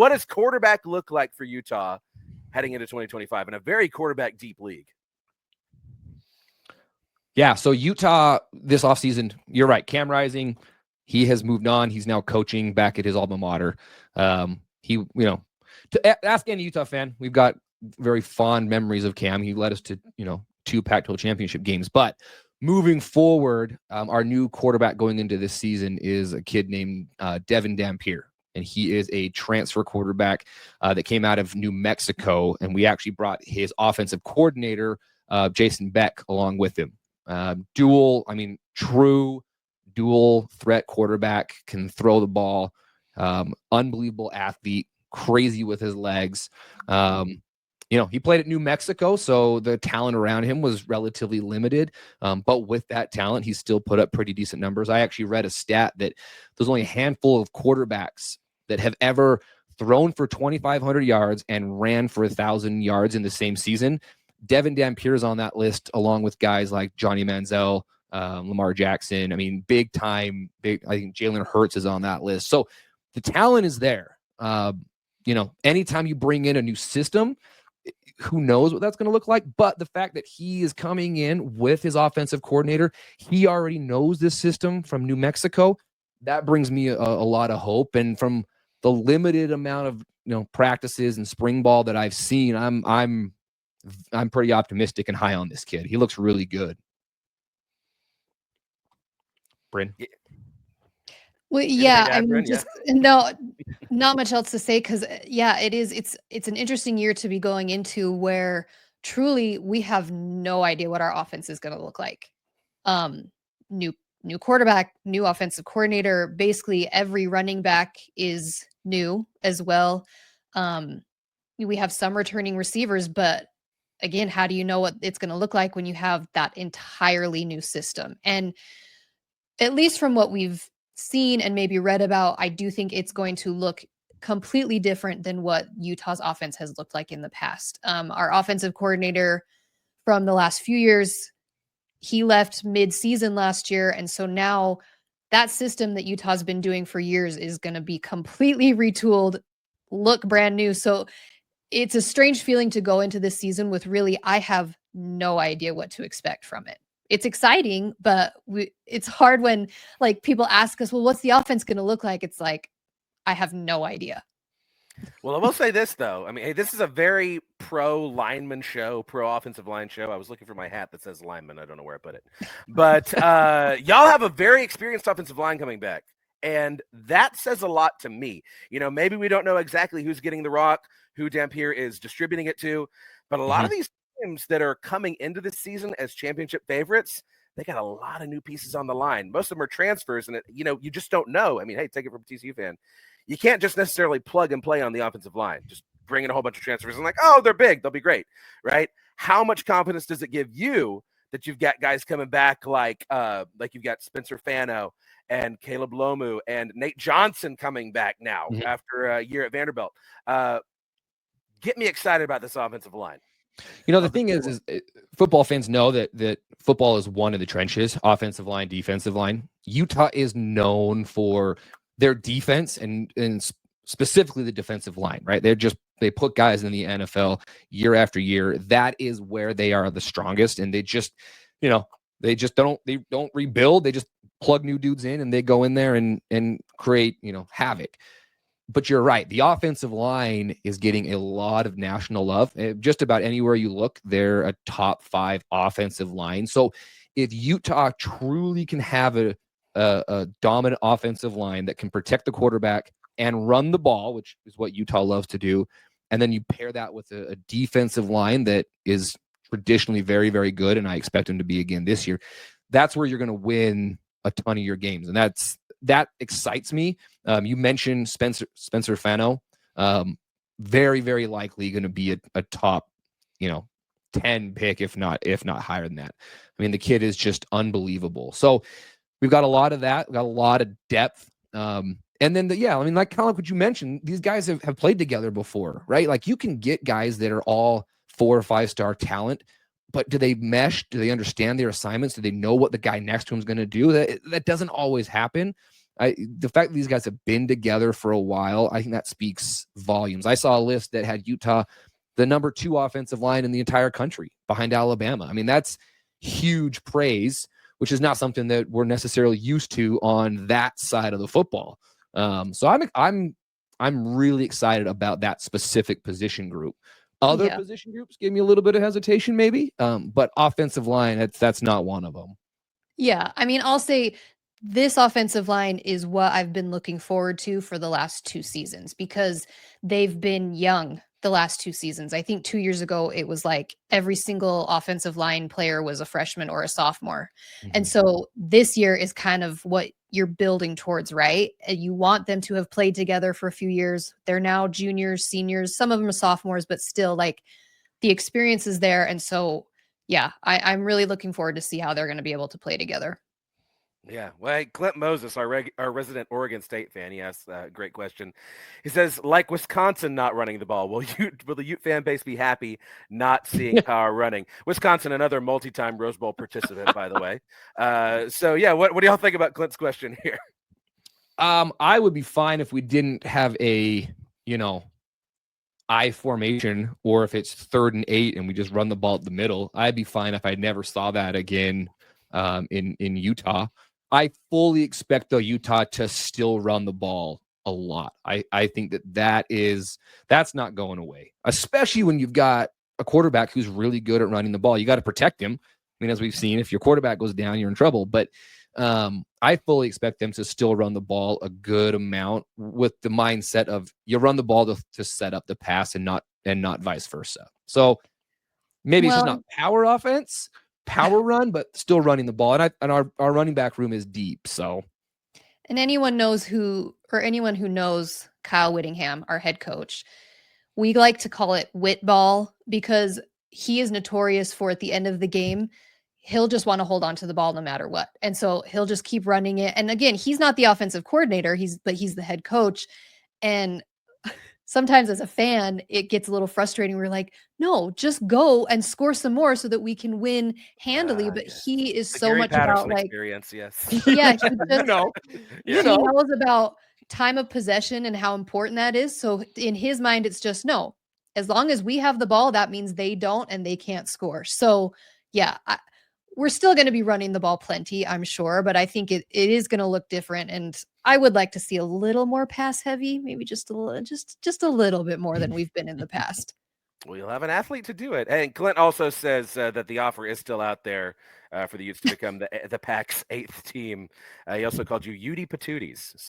What does quarterback look like for Utah heading into 2025 in a very quarterback deep league? Yeah, so Utah this offseason, you're right. Cam Rising, he has moved on. He's now coaching back at his alma mater. To ask any Utah fan, we've got very fond memories of Cam. He led us to, 2 Pac-12 championship games. But moving forward, our new quarterback going into this season is a kid named Devon Dampier. And he is a transfer quarterback that came out of New Mexico. And we actually brought his offensive coordinator, Jason Beck, along with him. True dual threat quarterback, can throw the ball, unbelievable athlete, crazy with his legs. He played at New Mexico, so the talent around him was relatively limited. But with that talent, he still put up pretty decent numbers. I actually read a stat that there's only a handful of quarterbacks that have ever thrown for 2,500 yards and ran for 1,000 yards in the same season. Devon Dampier is on that list, along with guys like Johnny Manziel, Lamar Jackson. I mean, big time. I think Jalen Hurts is on that list. So the talent is there. Anytime you bring in a new system, who knows what that's going to look like? But the fact that he is coming in with his offensive coordinator, he already knows this system from New Mexico. That brings me a lot of hope. And from the limited amount of practices and spring ball that I've seen, I'm pretty optimistic and high on this kid. He looks really good. Bryn? Well, yeah, no, not much else to say because, it's an interesting year to be going into where truly we have no idea what our offense is going to look like. New quarterback, new offensive coordinator, basically every running back is new as well. We have some returning receivers, but again, how do you know what it's going to look like when you have that entirely new system? And at least from what we've seen and maybe read about, I do think it's going to look completely different than what Utah's offense has looked like in the past. Our offensive coordinator from the last few years, he left mid-season last year. And so now that system that Utah's been doing for years is going to be completely retooled, look brand new. So it's a strange feeling to go into this season with really, I have no idea what to expect from it. It's exciting, but it's hard when people ask us, well, what's the offense going to look like? It's like, I have no idea. Well, I will say this, though. I mean, hey, this is a very pro lineman show, pro offensive line show. I was looking for my hat that says lineman. I don't know where I put it. But y'all have a very experienced offensive line coming back. And that says a lot to me. Maybe we don't know exactly who's getting the rock, who Dampier is distributing it to. But a lot of these teams that are coming into this season as championship favorites, they got a lot of new pieces on the line. Most of them are transfers, and you just don't know. I mean, hey, take it from a TCU fan. You can't just necessarily plug and play on the offensive line. Just bring in a whole bunch of transfers and they're big, they'll be great, right? How much confidence does it give you that you've got guys coming back like you've got Spencer Fano and Caleb Lomu and Nate Johnson coming back now after a year at Vanderbilt? Get me excited about this offensive line. The thing is football fans know that football is one of the trenches, offensive line, defensive line. Utah is known for their defense and specifically the defensive line, right? They put guys in the NFL year after year. That is where they are the strongest. And they just, they don't rebuild. They just plug new dudes in and they go in there and create, havoc. But you're right. The offensive line is getting a lot of national love. Just about anywhere you look, they're a top 5 offensive line. So if Utah truly can have a dominant offensive line that can protect the quarterback and run the ball, which is what Utah loves to do, and then you pair that with a defensive line that is traditionally very, very good, and I expect them to be again this year, that's where you're going to win a ton of your games. And that excites me. You mentioned Spencer Fano, very, very likely going to be a top, 10 pick, if not higher than that. I mean, the kid is just unbelievable. So we've got a lot of that. We've got a lot of depth. And then, kind of like what you mentioned, these guys have played together before, right? You can get guys that are all 4 or 5 star talent, but do they mesh? Do they understand their assignments? Do they know what the guy next to him is going to do? That doesn't always happen. The fact that these guys have been together for a while, I think that speaks volumes. I saw a list that had Utah the number 2 offensive line in the entire country behind Alabama. I mean, that's huge praise, which is not something that we're necessarily used to on that side of the football. So I'm really excited about that specific position group. Other position groups gave me a little bit of hesitation, maybe, but offensive line, that's not one of them. Yeah, I mean, I'll say this offensive line is what I've been looking forward to for the last 2 seasons because they've been young the last 2 seasons. I think 2 years ago, it was like every single offensive line player was a freshman or a sophomore. And so this year is kind of what you're building towards, right? And you want them to have played together for a few years. They're now juniors, seniors, some of them are sophomores, but still like the experience is there. And so, yeah, I'm really looking forward to see how they're going to be able to play together. Yeah, well, hey, Clint Moses, our resident Oregon State fan, he asked a great question. He says, like Wisconsin not running the ball, will the Ute fan base be happy not seeing power running? Wisconsin, another multi-time Rose Bowl participant, by the way. So, yeah, what do y'all think about Clint's question here? I would be fine if we didn't have a, I formation, or if it's 3rd and 8 and we just run the ball at the middle. I'd be fine if I never saw that again in Utah. I fully expect, though, Utah to still run the ball a lot. I think that's not going away, especially when you've got a quarterback who's really good at running the ball. You got to protect him. I mean, as we've seen, if your quarterback goes down, you're in trouble. But I fully expect them to still run the ball a good amount with the mindset of you run the ball to set up the pass and not vice versa. So maybe it's just not power offense, power run, but still running the ball. And our running back room is deep. So, and anyone who knows Kyle Whittingham, our head coach, we like to call it Whit ball because he is notorious for at the end of the game, he'll just want to hold on to the ball no matter what. And so he'll just keep running it. And again, he's not the offensive coordinator, but he's the head coach. And sometimes as a fan, it gets a little frustrating. We're like, no, just go and score some more so that we can win handily. But he is so much about like experience. Yes. Yeah. He knows about time of possession and how important that is. So in his mind, it's just no, as long as we have the ball, that means they don't, and they can't score. So yeah, we're still going to be running the ball plenty, I'm sure, but I think it is going to look different. And I would like to see a little more pass heavy, maybe just a little bit more than we've been in the past. Well, you'll have an athlete to do it. And Clint also says that the offer is still out there for the Utes to become the Pac's 8th team. He also called you Ute Patooties.